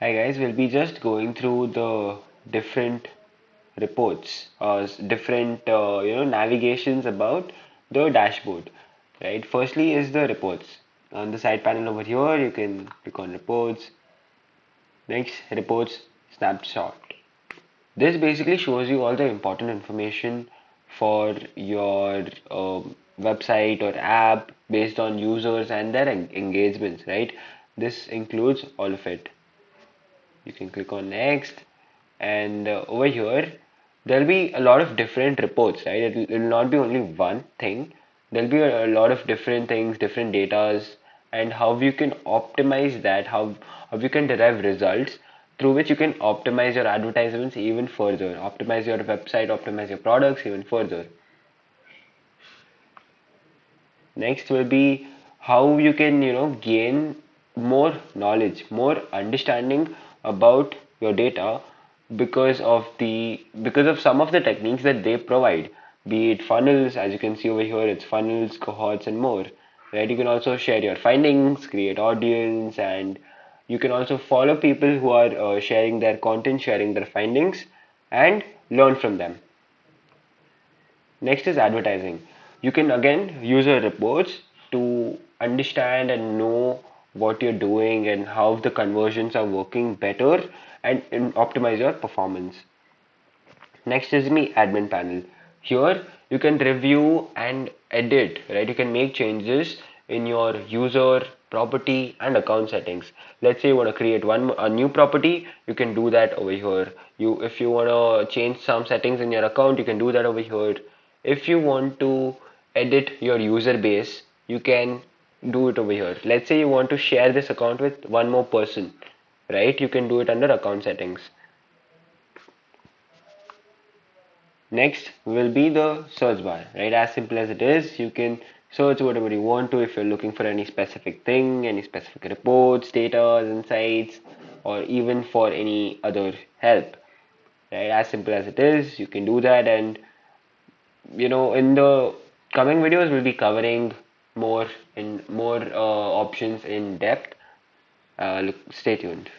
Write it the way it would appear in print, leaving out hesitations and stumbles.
Hi guys, we'll be just going through the different reports or different navigations about the dashboard. Right. Firstly is the reports. On the side panel over here, you can click on reports. Next, reports snapshot. This basically shows you all the important information for your website or app based on users and their engagements, right? This includes all of it. You can click on next, and over here there'll be a lot of different reports, right? It'll not be only one thing. There'll be a lot of different things, different datas, and how you can optimize that, how you can derive results through which you can optimize your advertisements even further, optimize your website, optimize your products even further. Next will be how you can, gain more knowledge, more understanding about your data because of some of the techniques that they provide, be it funnels, as you can see over here, it's funnels, cohorts, and more. Right? You can also share your findings, create audience, and you can also follow people who are sharing their content, sharing their findings, and learn from them. Next is advertising. You can again use your reports to understand and know what you're doing and how the conversions are working better and optimize your performance. Next is the admin panel. Here you can review and edit, right? You can make changes in your user, property, and account settings. Let's say you want to create a new property, you can do that over here. If you want to change some settings in your account, you can do that over here. If you want to edit your user base, you can do it over here. Let's say you want to share this account with one more person, right? You can do it under account settings. Next will be the search bar, right? As simple as it is, you can search whatever you want to if you're looking for any specific thing, any specific reports, data, insights, or even for any other help, right? As simple as it is, you can do that. And in the coming videos, we'll be covering more options in depth. Stay tuned.